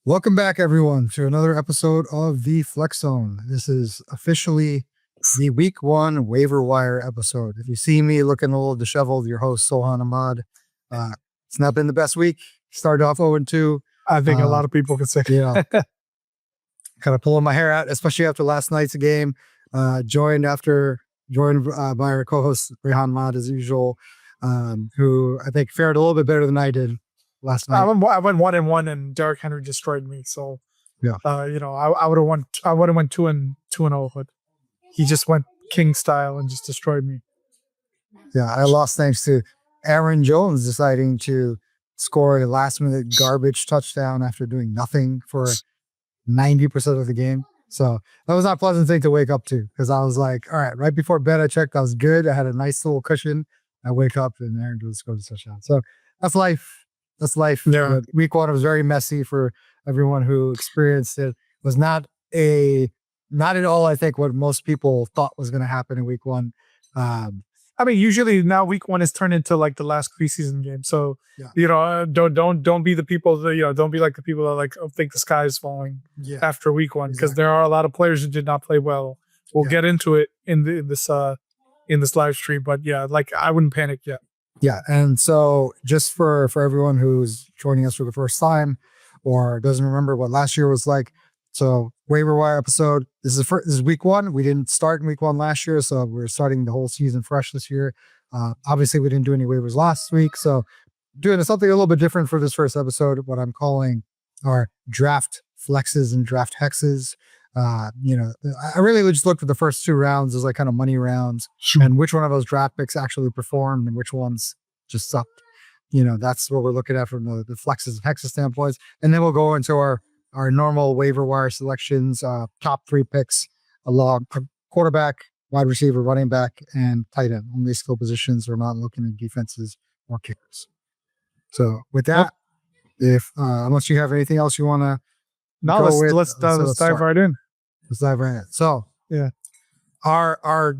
Welcome back, everyone, to another episode of the Flex Zone. This is officially the Week 1 waiver wire episode. If you see me looking a little disheveled, your host, Sohan Ahmad. It's not been the best week. Started off 0-2. I think a lot of people could say. Kind of pulling my hair out, especially after last night's game. Joined by our co-host, Rehan Ahmad, as usual, who I think fared a little bit better than I did last night. I went 1-1, and Derrick Henry destroyed me. So, yeah, I would have won. I would have went 2-0, but he just went king style and just destroyed me. Yeah, I lost thanks to Aaron Jones deciding to score a last-minute garbage touchdown after doing nothing for 90% of the game. So that was not a pleasant thing to wake up to, because I was like, all right before bed, I checked, I was good. I had a nice little cushion. I wake up and Aaron Jones scored a touchdown. So that's life. That's life. Yeah. But week 1 was very messy for everyone who experienced it. It was not at all, I think, what most people thought was going to happen in week 1. I mean, usually now week 1 is turned into like the last preseason game. So, don't be the people that, don't be like the people that think the sky is falling after week 1, because there are a lot of players who did not play well. We'll get into it in this live stream, but I wouldn't panic yet. Yeah, and so just for everyone who's joining us for the first time or doesn't remember what last year was like, so waiver wire episode. This is week 1. We didn't start in week 1 last year, so we're starting the whole season fresh this year. Obviously, we didn't do any waivers last week, so doing something a little bit different for this first episode. What I'm calling our draft flexes and draft hexes. I really just looked at the first 2 rounds as like kind of money rounds, and which one of those draft picks actually performed and which ones just sucked. That's what we're looking at from the flexes and hexes standpoints. And then we'll go into our normal waiver wire selections, top 3 picks along quarterback, wide receiver, running back, and tight end. Only skill positions. We're not looking at defenses or kickers. So with that, if unless you have anything else you want to let's dive right in. Let's dive right in. So yeah, our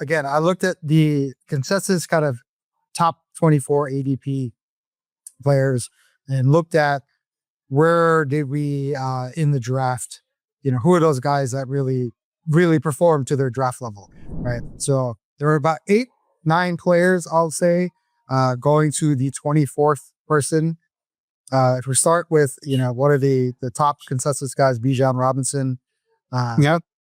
again, I looked at the consensus kind of top 24 ADP players and looked at where did we in the draft, who are those guys that really, really performed to their draft level, right? So there were about 8-9 players, I'll say, going to the 24th person. If we start with, one of the top consensus guys, Bijan Robinson.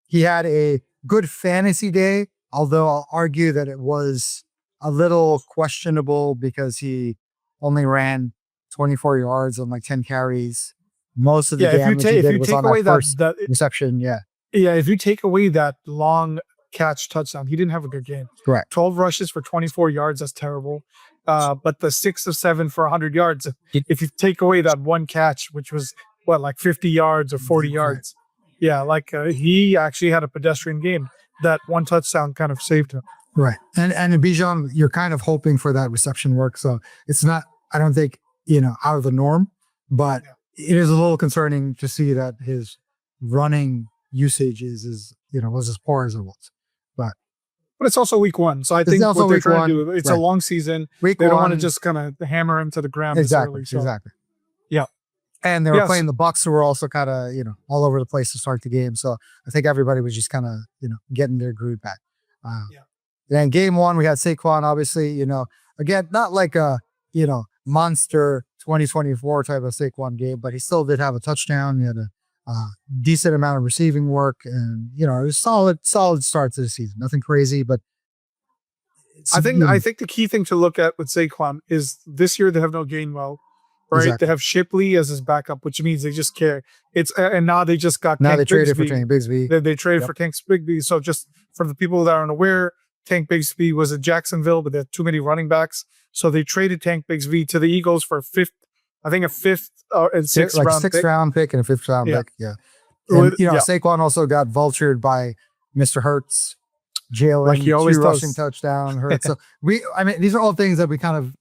He had a good fantasy day, although I'll argue that it was a little questionable because he only ran 24 yards on like 10 carries. Most of the damage he did was on that first reception. Yeah, if you take away that long catch touchdown, he didn't have a good game. Correct. 12 rushes for 24 yards, that's terrible. But the 6 of 7 for 100 yards, if you take away that one catch, which was like 50 yards or 40 yards. Yeah, he actually had a pedestrian game. That one touchdown kind of saved him. Right. And in Bijan, you're kind of hoping for that reception work. So it's not, I don't think, out of the norm, but it is a little concerning to see that his running usage was as poor as it was. But it's also week 1. So I think what they're trying to do, it's a long season. They don't want to just kind of hammer him to the ground. Exactly. Yeah. And they were playing the Bucs, who were also kind of, all over the place to start the game. So I think everybody was just kind of, getting their groove back. Then game 1, we had Saquon, obviously, again, not like a, monster 2024 type of Saquon game, but he still did have a touchdown. He had a decent amount of receiving work, and, it was solid start to the season. Nothing crazy, but I think the key thing to look at with Saquon is this year they have no Gainwell. Right, They have Shipley as his backup, which means they just care. And now they just got Tank traded for Tank Bigsby. They traded for Tank Bigsby. So just for the people that aren't aware, Tank Bigsby was in Jacksonville, but they had too many running backs, so they traded Tank Bigsby to the Eagles for a fifth and 6th round, sixth round pick and a 5th round pick. Yeah, and, Saquon also got vultured by Mr. Hurts, Jalen, like he always 2 does. Rushing touchdown. Hurts. So these are all things that we kind of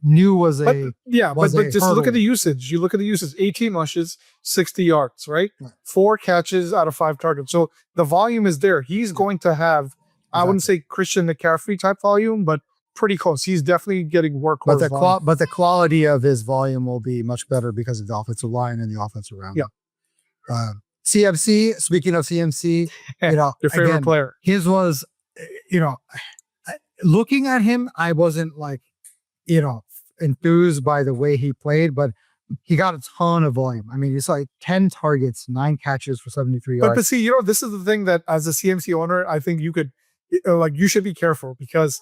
knew was but just hurdle. Look at the usage. You look at the usage: 18 rushes, 60 yards, right? 4 catches out of 5 targets. So the volume is there. He's going to have, I wouldn't say Christian McCaffrey type volume, but pretty close. He's definitely getting workhorse. But the quality of his volume will be much better because of the offensive line and the offensive round. Yeah. CMC. Speaking of CMC, your favorite player. His was, looking at him, I wasn't like, enthused by the way he played, but he got a ton of volume. I mean, it's like 10 targets, 9 catches for 73 yards. But see, this is the thing that as a CMC owner, I think you could, you should be careful because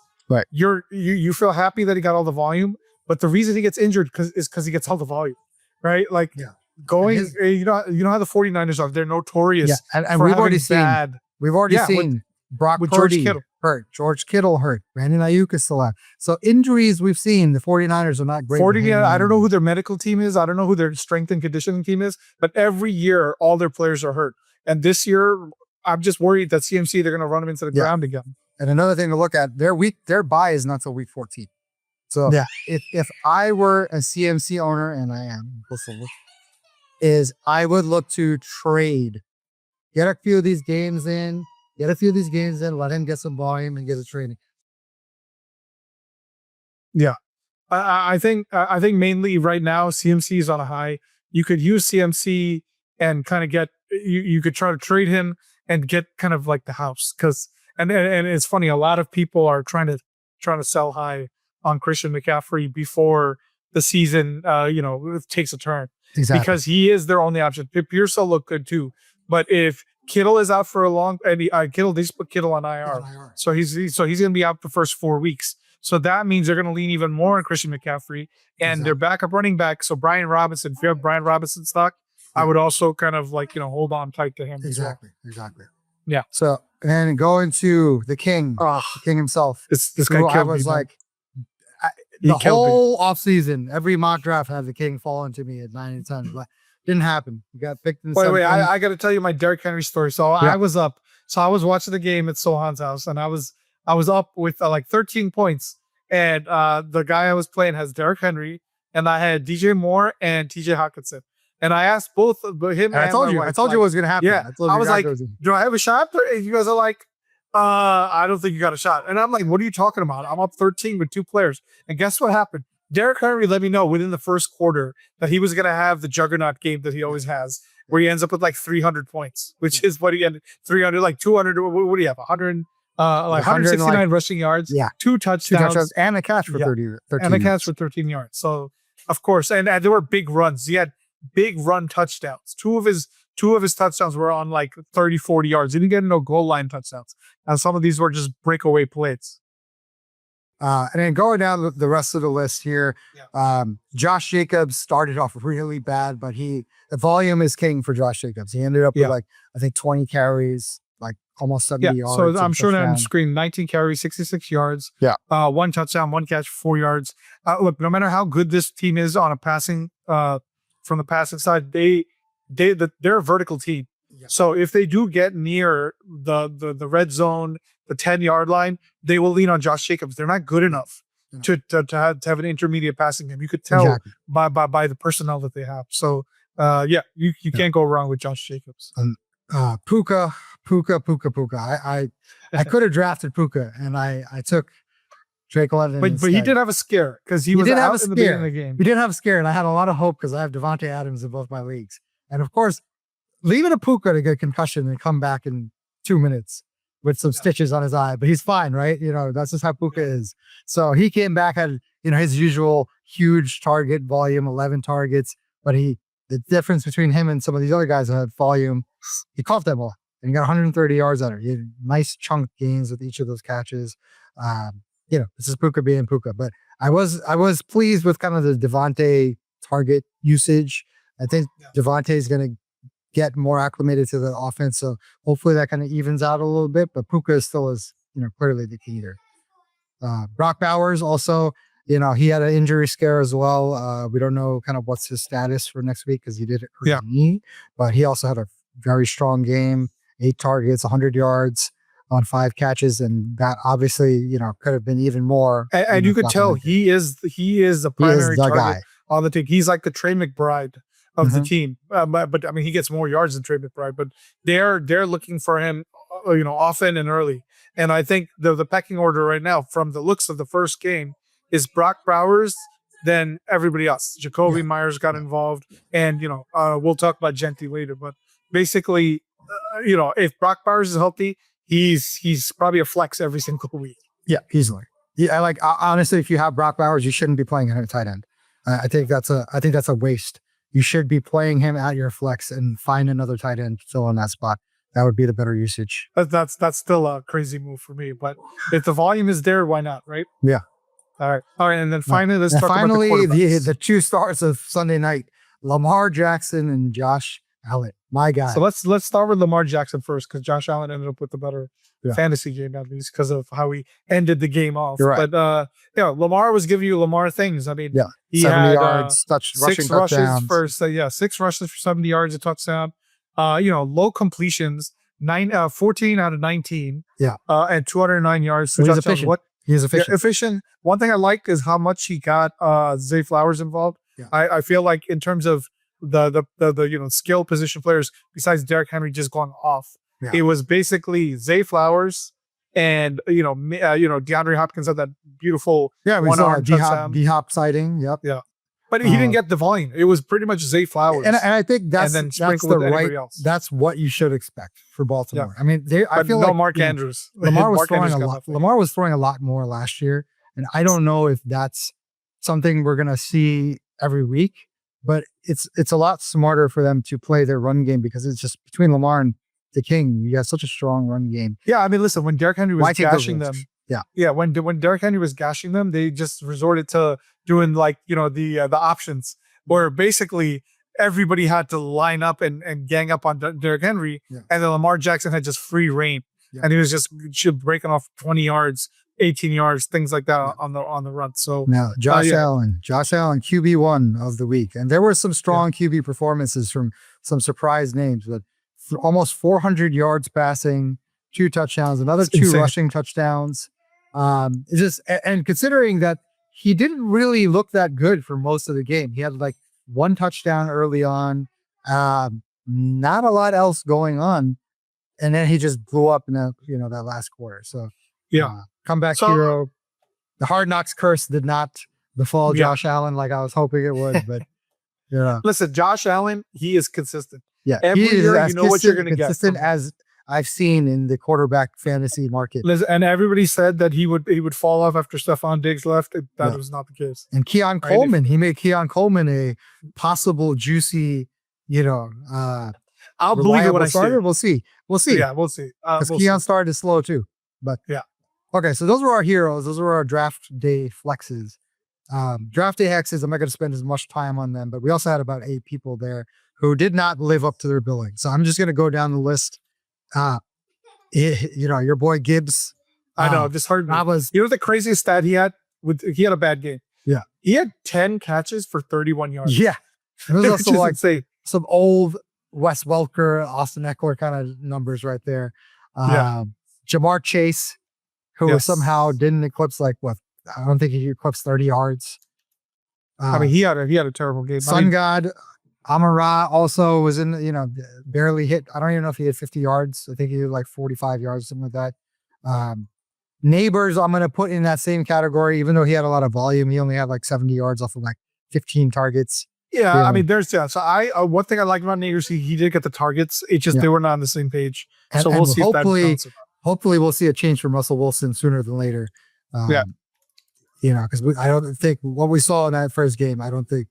you feel happy that he got all the volume, but the reason he gets injured is because he gets all the volume, right? Like you know how the 49ers are. They're notorious. Yeah, and we've already seen Brock Purdy hurt. George Kittle hurt. Brandon Ayuk is still out. So injuries we've seen, the 49ers are not great. I don't know who their medical team is. I don't know who their strength and conditioning team is. But every year, all their players are hurt. And this year, I'm just worried that CMC, they're going to run him into the ground again. And another thing to look at, their bye is not till week 14. So if I were a CMC owner, and I am, I would look to trade. Get a few of these games in. Let him get some volume and get a training. Yeah. I think mainly right now, CMC is on a high. You could use CMC and kind of get, you could try to trade him and get kind of like the house. And it's funny, a lot of people are trying to sell high on Christian McCaffrey before the season, takes a turn. Exactly. Because he is their only option. Pierce will look good too. But if Kittle is out for a long, and they just put Kittle on IR. So he's going to be out the first 4 weeks. So that means they're going to lean even more on Christian McCaffrey and their backup running back. So Brian Robinson, if you have Brian Robinson stock, I would also kind of hold on tight to him. Exactly. Yeah. So, and going to the king, the king himself. This guy I was like, the whole offseason, every mock draft had the king falling to me at 9 and 10. But didn't happen. He got picked in the Wait, I got to tell you my Derrick Henry story. So I was up. So I was watching the game at Sohan's house, and I was up with like 13 points. And the guy I was playing has Derrick Henry, and I had DJ Moore and TJ Hawkinson. And I asked both him and I told you it was going to happen. Yeah. I was like, do I have a shot? And you guys are like, I don't think you got a shot. And I'm like, what are you talking about? I'm up 13 with 2 players. And guess what happened? Derrick Henry let me know within the first quarter that he was going to have the juggernaut game that he always has, where he ends up with like 300 points, which is what he ended 300, like 200. What do you have? 100, like 169 rushing yards, 2 touchdowns, and a catch for 13 and a catch for 13 yards. So of course, and there were big runs. He had big run touchdowns. Two of his touchdowns were on like 30, 40 yards. He didn't get no goal line touchdowns. And some of these were just breakaway plays. And then going down the rest of the list here, Josh Jacobs started off really bad, but the volume is king for Josh Jacobs. He ended up with like, I think 20 carries, like almost 70 yards. So I'm showing that on the screen, 19 carries, 66 yards. Yeah. 1 touchdown, 1 catch, 4 yards. Look, no matter how good this team is on a passing, from the passing side, they're a vertical team. Yeah. So if they do get near the red zone, the 10-yard line, they will lean on Josh Jacobs. They're not good enough to have an intermediate passing game. You could tell by the personnel that they have. So you can't go wrong with Josh Jacobs. Puka. I could have drafted Puka, and I took Drake London. But he did have a scare because he was out in the beginning of the game. He did have a scare, and I had a lot of hope because I have Devontae Adams in both my leagues. And of course, leaving a Puka to get concussion and come back in 2 minutes with some stitches on his eye, but he's fine, right? That's just how Puka is. So he came back, had, his usual huge target volume, 11 targets, but the difference between him and some of these other guys that had volume, he caught them all and he got 130 yards on it. He had nice chunk gains with each of those catches. This is Puka being Puka, but I was pleased with kind of the Devontae target usage. I think Devontae is going to get more acclimated to the offense. So hopefully that kind of evens out a little bit, but Puka still is, clearly the key there. Brock Bowers also, he had an injury scare as well. We don't know kind of what's his status for next week because he did it hurt his knee, but he also had a very strong game, 8 targets, 100 yards on 5 catches. And that obviously, could have been even more. And you could tell he is the primary target guy on the team. He's like the Trey McBride of the team. But I mean, he gets more yards than Trey McBride, but they're looking for him, often and early. And I think the pecking order right now, from the looks of the first game, is Brock Bowers, then everybody else. Jacoby Myers got involved, and we'll talk about Genti later. But basically, if Brock Bowers is healthy, he's probably a flex every single week. Yeah, easily. Yeah, honestly, if you have Brock Bowers, you shouldn't be playing him at tight end. I think that's a waste. You should be playing him at your flex and find another tight end to fill in that spot. That would be the better usage. That's still a crazy move for me. But if the volume is there, why not, right? Yeah. All right. And then finally, let's talk about the two stars of Sunday night: Lamar Jackson and Josh Allen. My guy. So let's start with Lamar Jackson first, because Josh Allen ended up with the better fantasy game, at least because of how he ended the game off. You're right. But Lamar was giving you Lamar things. I mean, he 70 yards, rushing 6 rushes touchdowns. for 6 rushes for 70 yards, a touchdown. Low completions, 14 out of 19. Yeah. And 209 yards. So he's efficient. He's efficient. Yeah, efficient. One thing I like is how much he got Zay Flowers involved. Yeah. I feel like in terms of the skill position players, besides Derrick Henry just going off, it was basically Zay Flowers and DeAndre Hopkins had that beautiful one-arm touchdown. D-Hop sighting. Yep. Yeah. But he didn't get the volume. It was pretty much Zay Flowers. And I think that's what you should expect for Baltimore. Yeah. I mean, I feel like Mark Andrews. Lamar was throwing a lot. Lamar was throwing a lot more last year. And I don't know if that's something we're going to see every week, but it's a lot smarter for them to play their run game, because it's just between Lamar and the King, you got such a strong run game. Yeah, I mean, listen, when Derrick Henry was gashing them, when Derrick Henry was gashing them, they just resorted to doing the options, where basically everybody had to line up and gang up on Derrick Henry, and then Lamar Jackson had just free reign, and he was just breaking off 20 yards, 18 yards, things like that on the run. So now Josh Allen, QB1 of the week, and there were some strong QB performances from some surprise names, but almost 400 yards passing, 2 touchdowns, another 2 rushing touchdowns. It's just, and considering that he didn't really look that good for most of the game, he had 1 touchdown early on, not a lot else going on, and then he just blew up in that last quarter. So comeback hero. The Hard Knocks curse did not befall Josh Allen like I was hoping it would, but listen, Josh Allen, he is consistent. Yeah, every year you know what you're going to get. Consistent as I've seen in the quarterback fantasy market. Listen, and everybody said that he would fall off after Stephon Diggs left. That was not the case. And Keon Coleman, he made Keon Coleman a possible juicy, I'll believe it when I see it. We'll see. Yeah, we'll see. Because Keon started slow too. But okay, so those were our heroes. Those were our draft day flexes. Draft day hexes, I'm not going to spend as much time on them, but we also had about 8 people there who did not live up to their billing. So I'm just going to go down the list. Your boy Gibbs. I know, this hurt me. The craziest stat he had? He had a bad game. Yeah. He had 10 catches for 31 yards. Yeah. It was also insane. Some old Wes Welker, Austin Eckler kind of numbers right there. Jamar Chase, who somehow didn't eclipse I don't think he eclipsed 30 yards. He had a terrible game. Sun God, Amara also was barely hit. I don't even know if he had 50 yards. I think he had 45 yards, something like that. Neighbors, I'm going to put in that same category, even though he had a lot of volume. He only had 70 yards off of 15 targets. Yeah, I mean, So one thing I like about Neighbors, he did get the targets. It's just they were not on the same page. So we'll see. Hopefully we'll see a change from Russell Wilson sooner than later. Because I don't think what we saw in that first game, I don't think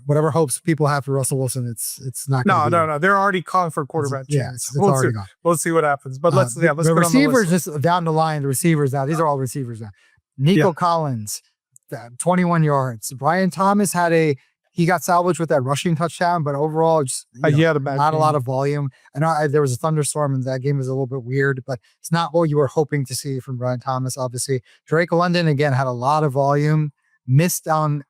whatever hopes people have for Russell Wilson, it's not. No. They're already calling for a quarterback. It's already gone. We'll see what happens. But let's the go receivers just down the line. The receivers now. These are all receivers now. Nico Collins, 21 yards. Brian Thomas he got salvaged with that rushing touchdown, but overall, just he had a bad not game. A lot of volume. I know there was a thunderstorm and that game was a little bit weird, but it's not what you were hoping to see from Brian Thomas, obviously. Drake London, again, had a lot of volume, missed on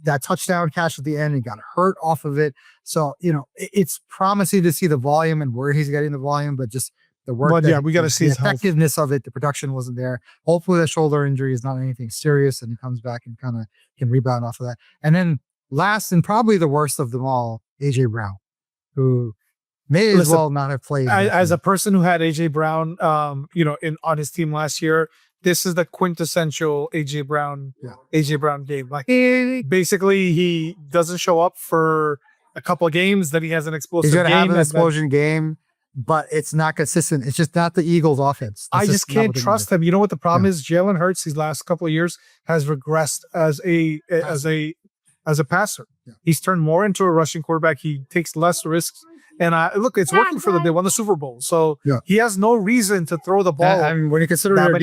that touchdown catch at the end and got hurt off of it. So, it's promising to see the volume and where he's getting the volume, but just the work. But we got to see the effectiveness of it. The production wasn't there. Hopefully the shoulder injury is not anything serious and he comes back and kind of can rebound off of that. And then last and probably the worst of them all, AJ Brown, who may as Listen, well not have played. as a person who had AJ Brown, on his team last year, this is the quintessential AJ Brown game. Like basically, he doesn't show up for a couple of games, then he has an explosive he's gonna game. have an explosion game, but it's not consistent. It's just not the Eagles' offense. I just can't trust him. You know what the problem is? Jalen Hurts these last couple of years has regressed as a passer. Yeah. He's turned more into a rushing quarterback. He takes less risks. And look, it's working for them. They won the Super Bowl, so he has no reason to throw the ball. I mean, when you consider their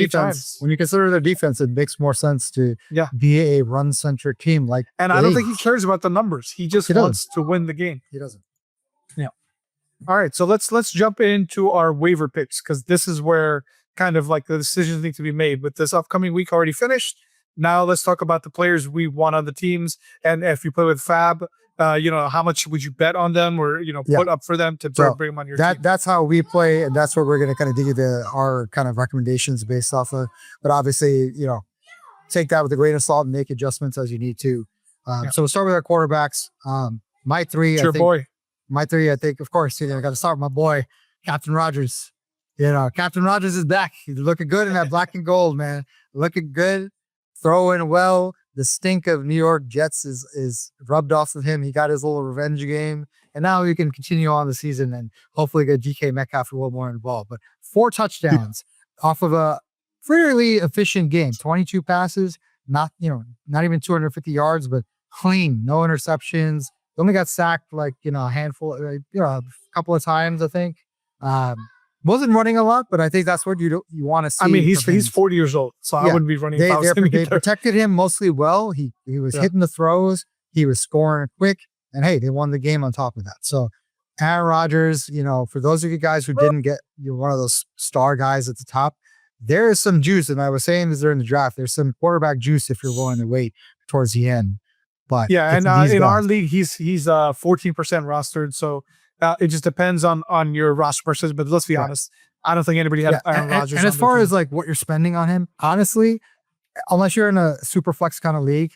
defense, it makes more sense to be a run-centric team. And I don't think he cares about the numbers. He just wants to win the game. He doesn't. Yeah. All right, so let's jump into our waiver picks, because this is where kind of like the decisions need to be made. With this upcoming week already finished, now let's talk about the players we want on the teams. And if you play with Fab, how much would you bet on them, or put up for them to bring them on your team? That's how we play, and that's what we're going to kind of dig into our kind of recommendations based off of. But obviously, take that with a grain of salt and make adjustments as you need to. So we'll start with our quarterbacks. My three, I think, of course, I got to start with my boy, Captain Rogers. Captain Rogers is back. He's looking good in that black and gold, man. Looking good, throwing well. The stink of New York Jets is rubbed off of him. He got his little revenge game, and now he can continue on the season and hopefully get DK Metcalf a little more involved. But 4 touchdowns off of a fairly efficient game. 22 passes, not even 250 yards, but clean, no interceptions. He only got sacked a handful, a couple of times, I think. Wasn't running a lot, but I think that's what you want to see. I mean, he's 40 years old, so I wouldn't be running. They protected him mostly well. He was hitting the throws. He was scoring quick, and hey, they won the game on top of that. So Aaron Rodgers, for those of you guys who didn't get one of those star guys at the top, there is some juice. And I was saying this during the draft, there's some quarterback juice if you're willing to wait towards the end. But and in our league, he's 14% rostered, so. It just depends on your roster percentage, but let's be honest. I don't think anybody had Aaron Rodgers. And as far as what you're spending on him, honestly, unless you're in a super flex kind of league,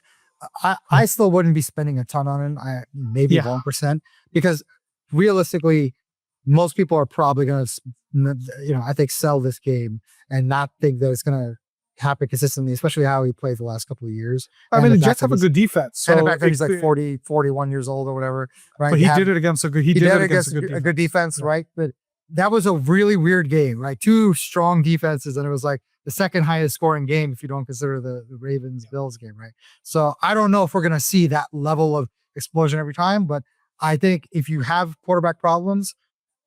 I still wouldn't be spending a ton on him. Maybe 1%, because realistically, most people are probably going to, I think, sell this game and not think that it's going to happen consistently, especially how he played the last couple of years. I mean, the Jets have a good defense. So and the fact that he's 40, 41 years old or whatever, right? But he did it against a good defense, right? But that was a really weird game, right? 2 strong defenses, and it was the second highest scoring game if you don't consider the Ravens-Bills game, right? So I don't know if we're going to see that level of explosion every time, but I think if you have quarterback problems,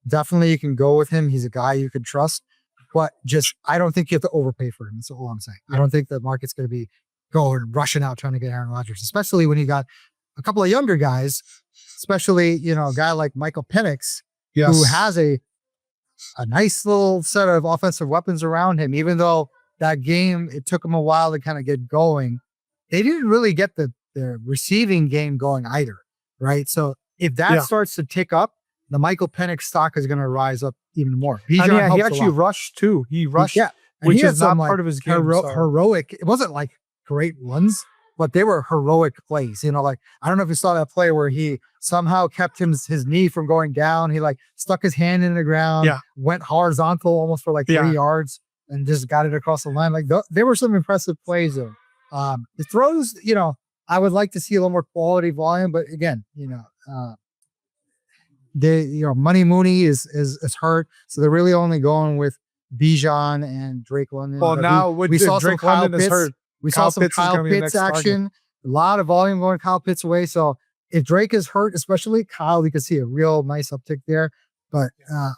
definitely you can go with him. He's a guy you can trust. But I don't think you have to overpay for him. That's all I'm saying. I don't think the market's going to be rushing out trying to get Aaron Rodgers, especially when you got a couple of younger guys, especially, a guy like Michael Penix, who has a nice little set of offensive weapons around him. Even though that game, it took him a while to kind of get going, they didn't really get the receiving game going either, right? So if that starts to tick up, the Michael Penix stock is going to rise up even more. He actually rushed too. He rushed, which is not part of his game. Heroic. It wasn't great runs, but they were heroic plays. I don't know if you saw that play where he somehow kept his knee from going down. He stuck his hand in the ground, went horizontal almost for 3 yards, and just got it across the line. There were some impressive plays though. The throws, I would like to see a little more quality volume, but again, Money Mooney is hurt, so they're really only going with Bijan and Drake London. Well, now we saw Drake London is hurt. We saw some Kyle Pitts action. A lot of volume going Kyle Pitts away. So if Drake is hurt, especially Kyle, we could see a real nice uptick there. But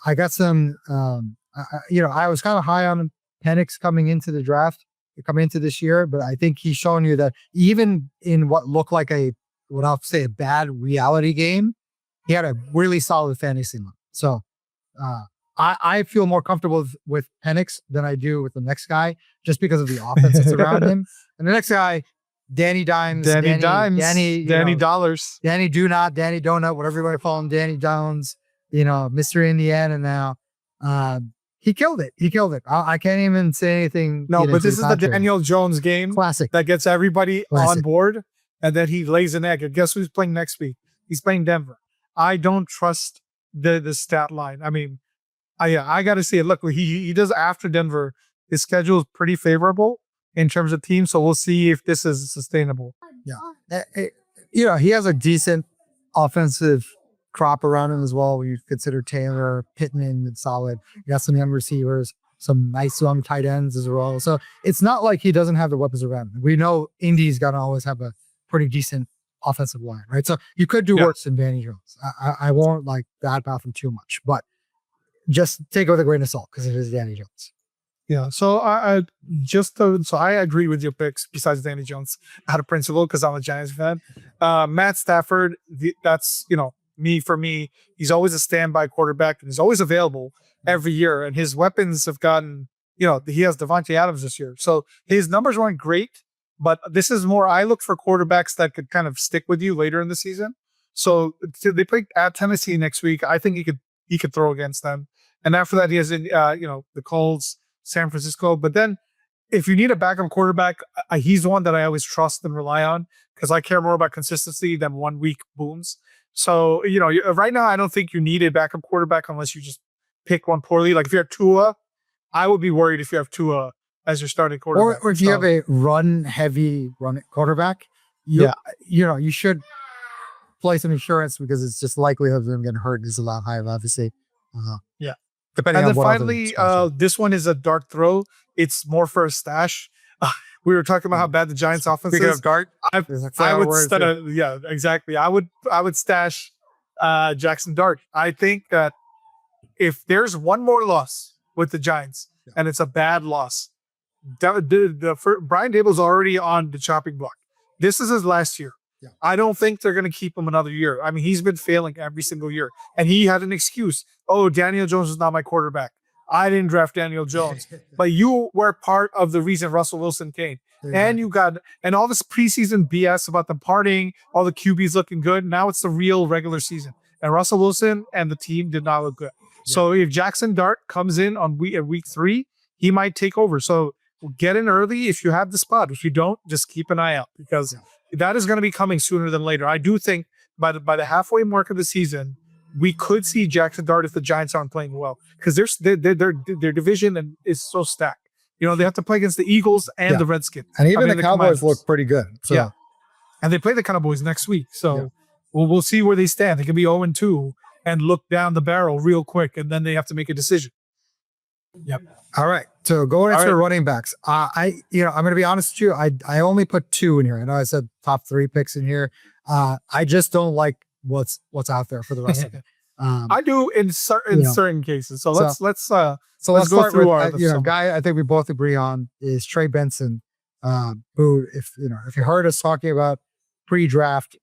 I got some. I was kind of high on Penix coming into the draft, coming into this year, but I think he's shown you that even in what looked like a bad reality game, he had a really solid fantasy line. So I feel more comfortable with Penix than I do with the next guy, just because of the offense that's around him. And the next guy, Danny Dimes. Danny Dollars. Danny Do Not, Danny Donut, whatever you want to call him, Danny Jones, Mr. Indiana now. He killed it. I can't even say anything. No, but this is the Daniel Jones game. Classic. That gets everybody on board, and then he lays an egg. And guess who's playing next week? He's playing Denver. I don't trust the stat line. I mean, I got to see it. Look, he does after Denver. His schedule is pretty favorable in terms of teams, so we'll see if this is sustainable. Yeah, he has a decent offensive crop around him as well. When you consider Taylor, Pittman, and solid. You got some young receivers, some nice young tight ends as well. So it's not like he doesn't have the weapons around him. We know Indy's got to always have a pretty decent offensive line, right? So you could do worse than Danny Jones. I won't like badmouth him too much, but just take it with a grain of salt because it is Danny Jones. Yeah, so I agree with your picks. Besides Danny Jones, out of principle, because I'm a Giants fan. Matt Stafford, that's for me. He's always a standby quarterback, and he's always available every year. And his weapons have gotten, he has Devontae Adams this year, so his numbers weren't great. But this is more. I look for quarterbacks that could kind of stick with you later in the season. So they play at Tennessee next week. I think he could throw against them. And after that, he has the Colts, San Francisco. But then if you need a backup quarterback, he's one that I always trust and rely on because I care more about consistency than 1 week booms. So, right now, I don't think you need a backup quarterback unless you just pick one poorly. Like if you have Tua, I would be worried if you have Tua as your starting quarterback. Or if you have a run-heavy quarterback, you should play some insurance because it's just likelihood of them getting hurt is a lot higher, obviously. Yeah. Depending and on then finally, this one is a dart throw. It's more for a stash. We were talking about how bad the Giants' offense Speaking is. of dart, I would exactly. I would stash Jackson Dart. I think that if there's one more loss with the Giants and it's a bad loss, Brian Dable's already on the chopping block. This is his last year. Yeah. I don't think they're going to keep him another year. I mean, he's been failing every single year. And he had an excuse. Oh, Daniel Jones is not my quarterback. I didn't draft Daniel Jones. But you were part of the reason Russell Wilson came. Exactly. And all this preseason BS about them partying, all the QBs looking good. Now it's the real regular season. And Russell Wilson and the team did not look good. Yeah. So if Jackson Dart comes in on week 3, he might take over. So get in early if you have the spot. If you don't, just keep an eye out because that is going to be coming sooner than later. I do think by the halfway mark of the season, we could see Jackson Dart if the Giants aren't playing well because their division is so stacked. They have to play against the Eagles and the Redskins. And even the Cowboys look pretty good. So. Yeah. And they play the Cowboys next week. So we'll see where they stand. They can be 0-2 and look down the barrel real quick, and then they have to make a decision. Yep. All right. So going into running backs, I'm going to be honest with you. I only put 2 in here. I know I said top 3 picks in here. I just don't like what's out there for the rest of it. I do in certain cases. So let's go start through with our guy I think we both agree on is Trey Benson, who if you heard us talking about pre-draft,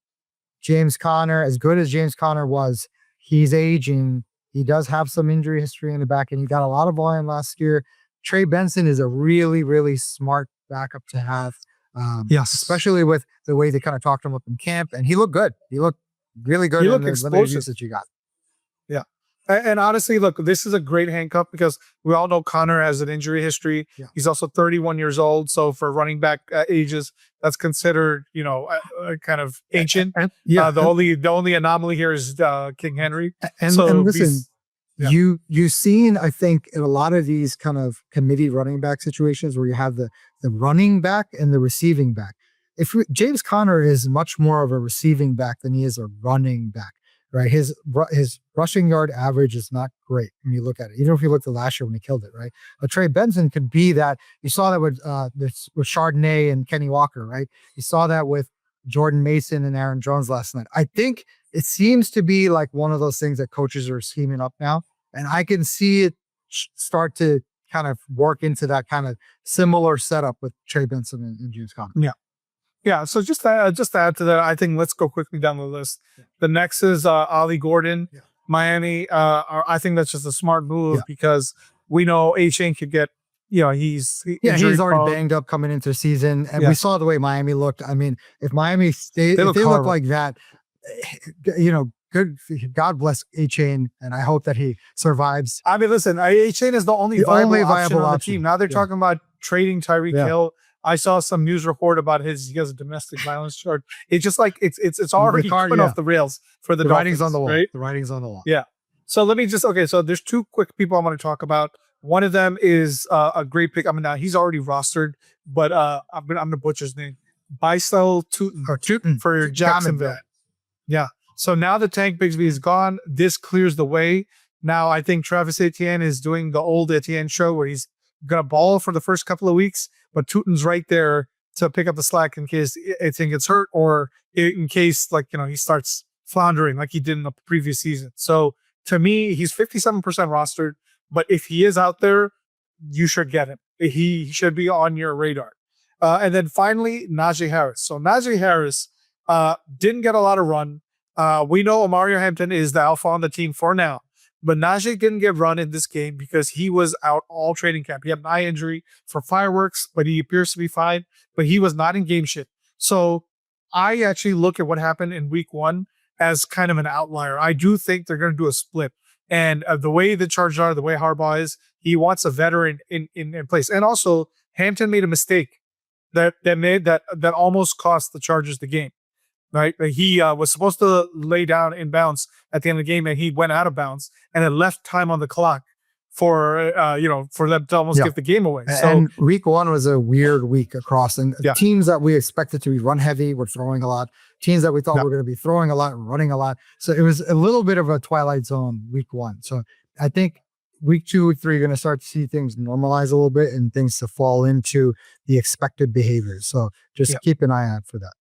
James Conner, as good as James Conner was, he's aging. He does have some injury history in the back, and he got a lot of volume last year. Trey Benson is a really, really smart backup to have. Yes, especially with the way they kind of talked to him up in camp, and he looked good. He looked really good. He looked explosive that you got. Yeah, and honestly, look, this is a great handcuff because we all know Conner has an injury history. Yeah. He's also 31 years old, so for running back ages, that's considered kind of ancient. The only anomaly here is King Henry. And listen. You've seen, I think, in a lot of these kind of committee running back situations where you have the running back and the receiving back. James Conner is much more of a receiving back than he is a running back, right? His rushing yard average is not great when you look at it. Even if you look at last year when he killed it, right? But Trey Benson could be that. You saw that with Chardonnay and Kenny Walker, right? You saw that with Jordan Mason and Aaron Jones last night. I think it seems to be like one of those things that coaches are scheming up now. And I can see it start to kind of work into that kind of similar setup with Trey Benson and James Conner. Yeah. Yeah. So just to add to that, I think let's go quickly down the list. Yeah. The next is Ollie Gordon, Miami. I think that's just a smart move because we know A-Chain could get, he's already banged up coming into the season. And we saw the way Miami looked. I mean, if Miami if they look like that, good. God bless A-Chain, and I hope that he survives. I mean, listen, A-Chain is the only viable option on the team. Now they're talking about trading Tyreek Hill. I saw some news report about he has a domestic violence charge. It's just like it's already coming off the rails for the writing's on the wall. Right? The writing's on the wall. Yeah. So let me just so there's two quick people I want to talk about. One of them is a great pick. I mean, now he's already rostered, but I'm gonna butcher his name. Bicel Tootin Or Tootin for Jacksonville. Yeah. So now that Tank Bigsby is gone, this clears the way. Now I think Travis Etienne is doing the old Etienne show where he's gonna ball for the first couple of weeks, but Tootin's right there to pick up the slack in case Etienne gets hurt or in case he starts floundering like he did in the previous season. So to me, he's 57% rostered, but if he is out there, you should get him. He should be on your radar. And then finally, Najee Harris. So Najee Harris didn't get a lot of run. We know Mario Hampton is the alpha on the team for now, but Najee didn't get run in this game because he was out all training camp. He had an eye injury for fireworks, but he appears to be fine, but he was not in game shape. So I actually look at what happened in week 1 as kind of an outlier. I do think they're going to do a split. And the way the Chargers are, the way Harbaugh is, he wants a veteran in place. And also, Hampton made a mistake that almost cost the Chargers the game. Right? He was supposed to lay down in bounds at the end of the game, and he went out of bounds, and it left time on the clock for them to almost give the game away. So and week 1 was a weird week across, and teams that we expected to be run heavy were throwing a lot. Teams that we thought were going to be throwing a lot and running a lot. So it was a little bit of a twilight zone week 1. So I think week 2, week 3, you're going to start to see things normalize a little bit and things to fall into the expected behaviors. So just keep an eye out for that.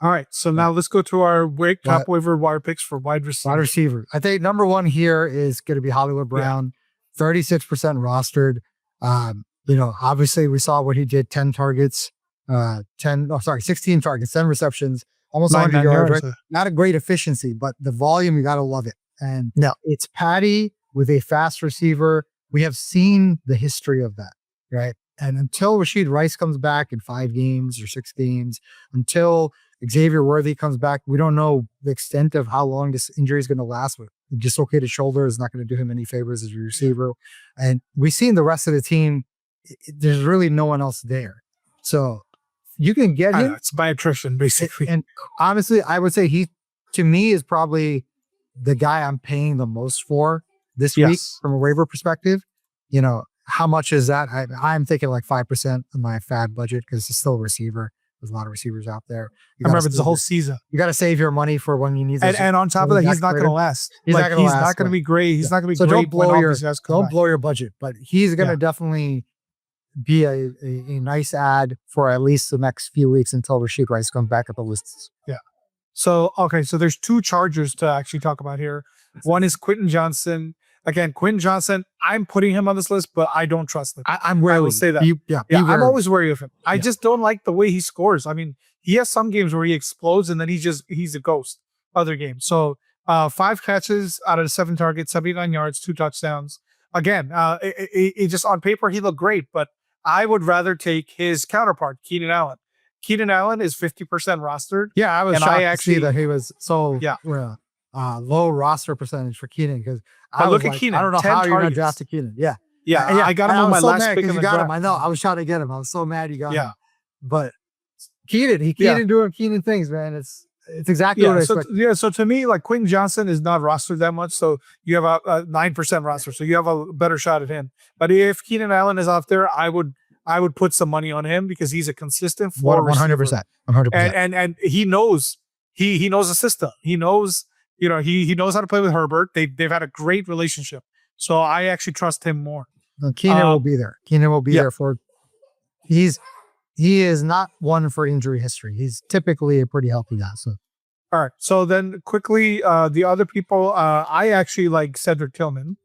All right, so now let's go to our top waiver wire picks for wide receiver. Wide receiver. I think number 1 here is going to be Hollywood Brown, 36% rostered. Obviously we saw what he did: 10 targets, 16 targets, 10 receptions, almost 100 yards. Right? Not a great efficiency, but the volume, you got to love it. And it's Patty with a fast receiver. We have seen the history of that, right? And until Rashid Rice comes back in 5 games or 6 games, until Xavier Worthy comes back, we don't know the extent of how long this injury is going to last. With dislocated shoulder is not going to do him any favors as a receiver. And we've seen the rest of the team. There's really no one else there. So you can get him. It's by attrition, basically. And honestly, I would say he, to me, is probably the guy I'm paying the most for this week from a waiver perspective. How much is that? I'm thinking like 5% of my fab budget because it's still a receiver. There's a lot of receivers out there. I remember it's a whole season. You got to save your money for when you need this. And on top of that, he's not going to last. He's not going to be great. He's not going to be great. Don't blow your budget, but he's going to definitely be a nice add for at least the next few weeks until Rashid Rice comes back at the lists. Yeah. So there's 2 Chargers to actually talk about here. One is Quentin Johnson. Again, Quentin Johnson, I'm putting him on this list, but I don't trust him. I'm wary. I will say that. I'm always wary of him. I just don't like the way he scores. I mean, he has some games where he explodes and then he's a ghost. Other games. So 5 catches out of 7 targets, 79 yards, 2 touchdowns. Again, it just on paper, he looked great, but I would rather take his counterpart, Keenan Allen. Keenan Allen is 50% rostered. Yeah, I was shocked to see that he was so low roster percentage for Keenan because look at Keenan. I don't know how you're going to draft Keenan. Yeah. I got him on my last pick in the draft. I know. I was trying to get him. I was so mad you got him. But Keenan doing Keenan things, man. It's exactly what I expected. So to me, like Quentin Johnson is not rostered that much. So you have a 9% roster. So you have a better shot at him. But if Keenan Allen is out there, I would put some money on him because he's a consistent 100%. 100%. And he knows he knows the system. He knows he knows how to play with Herbert. They've had a great relationship. So I actually trust him more. Keenan will be there. Keenan will be there for. He is not one for injury history. He's typically a pretty healthy guy. So, all right. So then quickly, the other people, I actually like Cedric Tillman,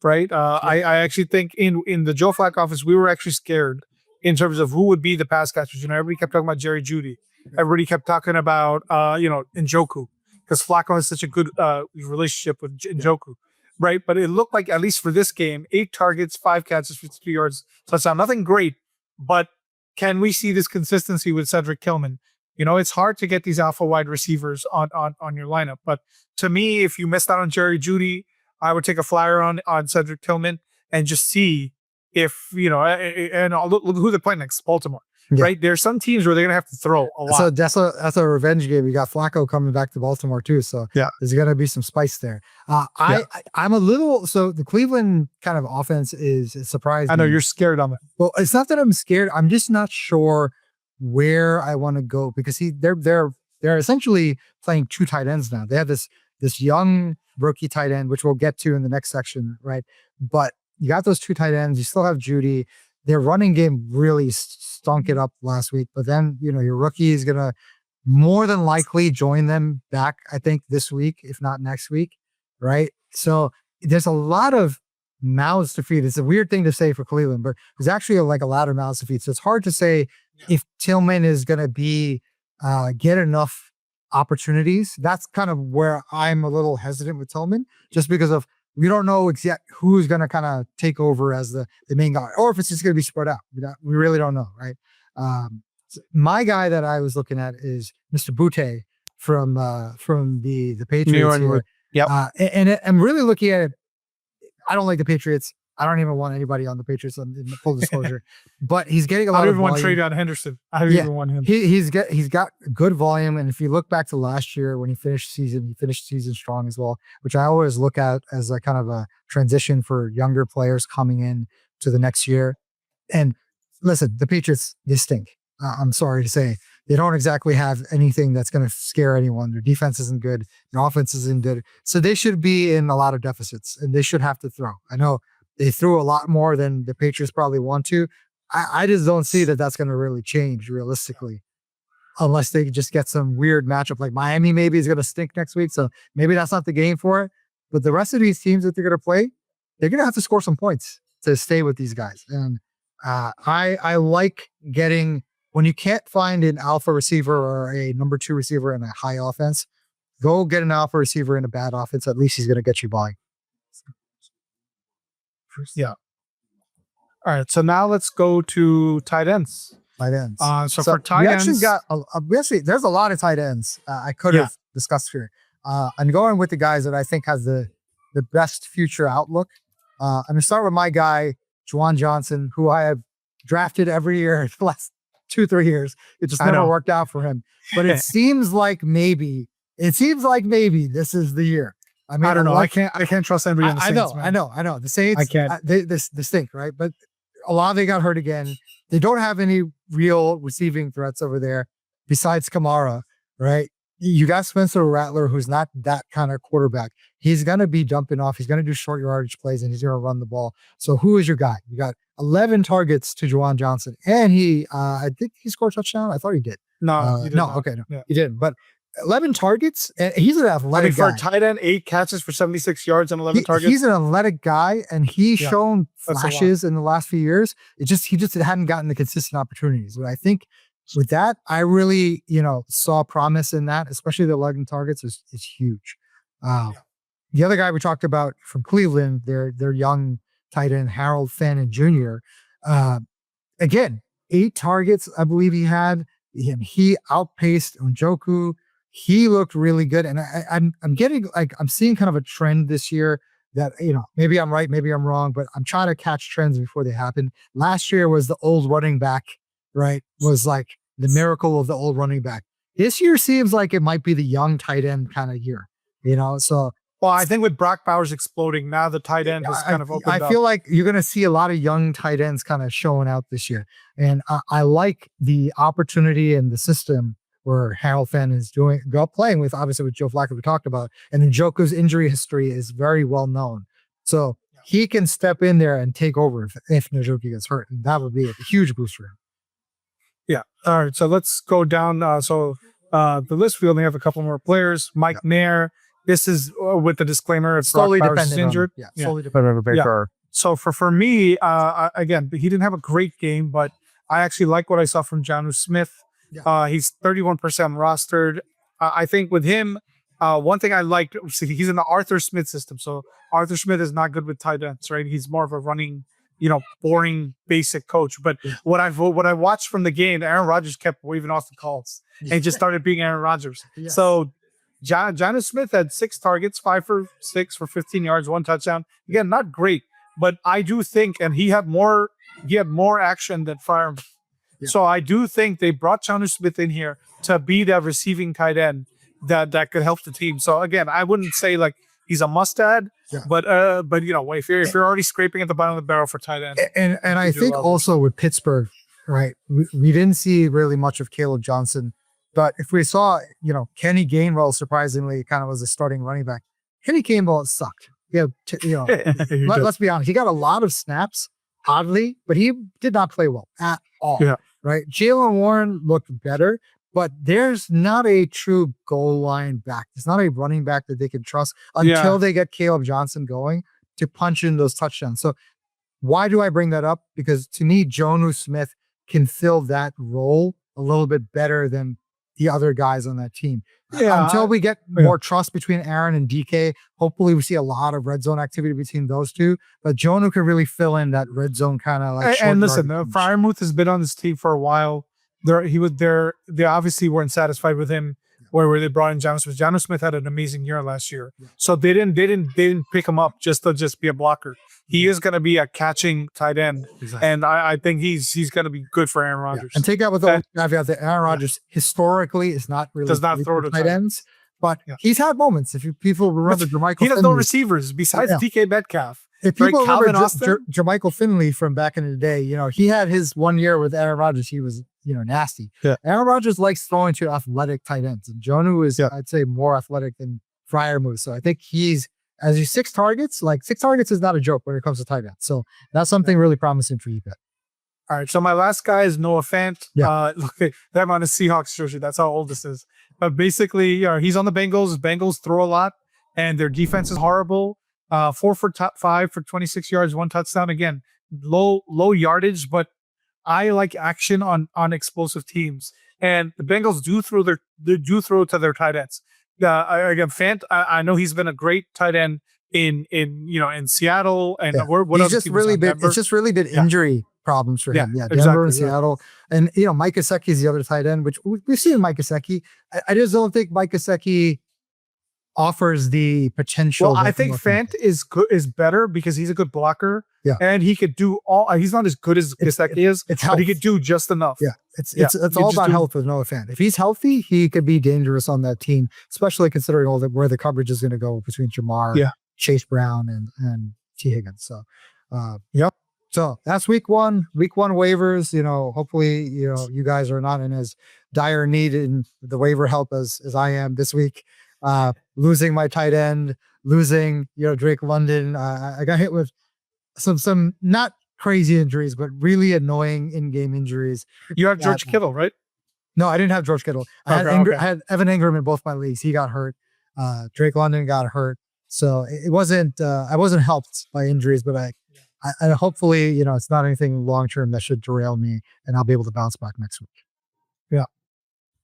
right? I actually think in the Joe Flacco office, we were actually scared in terms of who would be the pass catchers. Everybody kept talking about Jerry Jeudy. Everybody kept talking about Njoku. Because Flacco has such a good relationship with Njoku, right? But it looked like, at least for this game, 8 targets, 5 catches, 52 yards. Touchdown. Nothing great, but can we see this consistency with Cedric Tillman? It's hard to get these alpha wide receivers on your lineup. But to me, if you missed out on Jerry Jeudy, I would take a flyer on Cedric Tillman and just see if, and look who they're playing next, Baltimore. right? There's some teams where they're going to have to throw a lot. So that's a revenge game. You got Flacco coming back to Baltimore too. So there's going to be some spice there. I'm a little, so the Cleveland kind of offense is surprising. I know you're scared on it. Well, it's not that I'm scared. I'm just not sure where I want to go because they're essentially playing two tight ends now. They have this young rookie tight end, which we'll get to in the next section, right? But you got those two tight ends. You still have Judy. Their running game really stunk it up last week. But then, your rookie is going to more than likely join them back, I think, this week, if not next week, right? So there's a lot of mouths to feed. It's a weird thing to say for Cleveland, but there's actually like a lot of mouths to feed. So it's hard to say if Tillman is going to be get enough opportunities. That's kind of where I'm a little hesitant with Tillman, just because of we don't know exactly who's going to kind of take over as the main guy, or if it's just going to be spread out. We really don't know, right? So my guy that I was looking at is Mr. Butte from the Patriots here. And I'm really looking at it. I don't like the Patriots. I don't even want anybody on the Patriots in full disclosure, but he's getting a lot of volume. I don't even want Trayvon Henderson. I don't even want him. He's got good volume. And if you look back to last year when he finished season strong as well, which I always look at as a kind of a transition for younger players coming in to the next year. And listen, the Patriots, they stink. I'm sorry to say. They don't exactly have anything that's going to scare anyone. Their defense isn't good. Their offense isn't good. So they should be in a lot of deficits and they should have to throw. I know they threw a lot more than the Patriots probably want to. I just don't see that that's going to really change realistically, unless they just get some weird matchup like Miami maybe is going to stink next week. So maybe that's not the game for it. But the rest of these teams that they're going to play, they're going to have to score some points to stay with these guys. And I like getting, when you can't find an alpha receiver or a number 2 receiver in a high offense, go get an alpha receiver in a bad offense. At least he's going to get you by. Yeah. All right. So now let's go to tight ends. Tight ends. So for tight ends, there's a lot of tight ends I could have discussed here. I'm going with the guys that I think has the best future outlook. I'm going to start with my guy, Juwan Johnson, who I have drafted every year the last 2-3 years. It just never worked out for him. But it seems like maybe this is the year. I mean, I don't know. I can't trust anybody in the Saints. I know. The Saints, I can't. They stink, right? But Olave got hurt again. They don't have any real receiving threats over there besides Kamara, right? You got Spencer Rattler, who's not that kind of quarterback. He's going to be dumping off. He's going to do short yardage plays, and he's going to run the ball. So who is your guy? You got 11 targets to Juwan Johnson, and I think he scored a touchdown. I thought he did. No, he did not. Okay, no, he didn't. But 11 targets, and he's an athletic guy. For a tight end, 8 catches for 76 yards and 11 targets. He's an athletic guy, and he's shown flashes in the last few years. He just hadn't gotten the consistent opportunities. But I think with that, I really, saw promise in that, especially the 11 targets is huge. The other guy we talked about from Cleveland, their young tight end, Harold Fannin Jr. Again, 8 targets, I believe he had. He outpaced Njoku. He looked really good. And I'm getting I'm seeing kind of a trend this year that, maybe I'm right, maybe I'm wrong, but I'm trying to catch trends before they happen. Last year was the old running back, right? Was like the miracle of the old running back. This year seems like it might be the young tight end kind of year, so. Well, I think with Brock Bowers exploding, now the tight end has kind of opened up. I feel like you're going to see a lot of young tight ends kind of showing out this year. And I like the opportunity and the system where Harold Fannin is playing with, obviously with Joe Flacco we talked about. And then Njoku's injury history is very well known. So he can step in there and take over if Njoku gets hurt. And that would be a huge boost for him. Yeah. All right. So let's go down. The list, we only have a couple more players. Mike Nair. This is with the disclaimer if Brock Bowers is injured. Solely dependent on Baker. So for me, again, he didn't have a great game, but I actually like what I saw from Jonnu Smith. He's 31% rostered. I think with him, one thing I liked, he's in the Arthur Smith system. So Arthur Smith is not good with tight ends, right? He's more of a running, boring, basic coach. But what I watched from the game, Aaron Rodgers kept waving off the calls and just started being Aaron Rodgers. Yes. So Jonnu Smith had 6 targets, 5 for 6 for 15 yards, 1 touchdown. Again, not great, but I do think, and he had more action than Yeah. So I do think they brought Jonnu Smith in here to be that receiving tight end that could help the team. So again, I wouldn't say like he's a must add, but if you're already scraping at the bottom of the barrel for tight end, and I think also with Pittsburgh, right, we didn't see really much of Caleb Johnson, but if we saw, Kenny Gainwell surprisingly kind of was a starting running back. Kenny Gainwell sucked. Yeah, let's be honest, he got a lot of snaps, oddly, but he did not play well at all. Yeah. Right, Jaylen Warren looked better. But there's not a true goal line back. There's not a running back that they can trust until they get Caleb Johnson going to punch in those touchdowns. So why do I bring that up? Because to me, Jonnu Smith can fill that role a little bit better than the other guys on that team. Until we get more trust between Aaron and DK, hopefully we see a lot of red zone activity between those two. But Jonnu can really fill in that red zone kind of like. And listen, Freiermuth has been on this team for a while. They obviously weren't satisfied with him where they brought in Jonnu Smith. Jonnu Smith had an amazing year last year. So they didn't pick him up just to be a blocker. He is going to be a catching tight end. Exactly. And I think he's going to be good for Aaron Rodgers. And take that with the caveat that Aaron Rodgers historically is not really does not throw to tight ends. But he's had moments. If people remember Jermichael he has no receivers besides DK Metcalf. If people remember Jermichael Finley from back in the day, he had his 1 year with Aaron Rodgers. He was, nasty. Yeah. Aaron Rodgers likes throwing to athletic tight ends. And Jonnu is, I'd say, more athletic than Freiermuth. So I think he's 6 targets. Like 6 targets is not a joke when it comes to tight ends. So that's something really promising for you, Bet. All right. So my last guy is Noah Fant. Yeah. Look, I'm on a Seahawks jersey. That's how old this is. But basically, he's on the Bengals. Bengals throw a lot, and their defense is horrible. 4 for top 5 for 26 yards, 1 touchdown. Again, low yardage, but I like action on explosive teams. And the Bengals do throw to their tight ends. Again, Fant, I know he's been a great tight end in Seattle and it's just really been injury problems for him. Yeah, Denver and Seattle. And Mike Gesicki is the other tight end, which we've seen Mike Gesicki. I just don't think Mike Gesicki offers the potential. Well, I think Fant is better because he's a good blocker. Yeah. And he could do he's not as good as Gesicki is, but he could do just enough. Yeah. It's all about health with Noah Fant. If he's healthy, he could be dangerous on that team, especially considering where the coverage is going to go between Jamar, Chase Brown, and T. Higgins. So, So that's week 1. Week 1 waivers. Hopefully, you guys are not in as dire need in the waiver help as I am this week. Losing my tight end, losing Drake London. I got hit with some not crazy injuries, but really annoying in-game injuries. You have George Kittle, right? No, I didn't have George Kittle. I had Evan Ingram in both my leagues. He got hurt. Drake London got hurt. So it wasn't. I wasn't helped by injuries, but I hopefully it's not anything long term that should derail me, and I'll be able to bounce back next week. Yeah.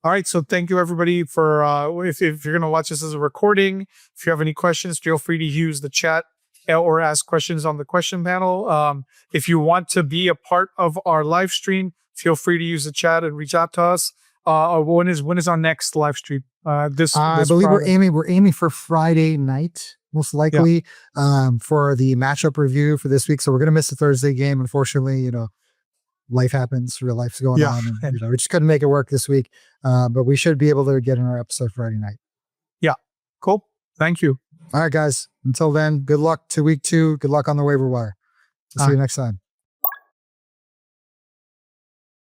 All right. So thank you everybody for, if you're going to watch this as a recording, if you have any questions, feel free to use the chat or ask questions on the question panel. If you want to be a part of our live stream, feel free to use the chat and reach out to us. When is our next live stream? I believe Friday. we're aiming for Friday night, most likely, for the matchup review for this week. So we're going to miss the Thursday game. Unfortunately, life happens, real life's going on, and we just couldn't make it work this week. But we should be able to get in our episode Friday night. Yeah. Cool. Thank you. All right, guys. Until then, good luck to week 2. Good luck on the waiver wire. See you next time.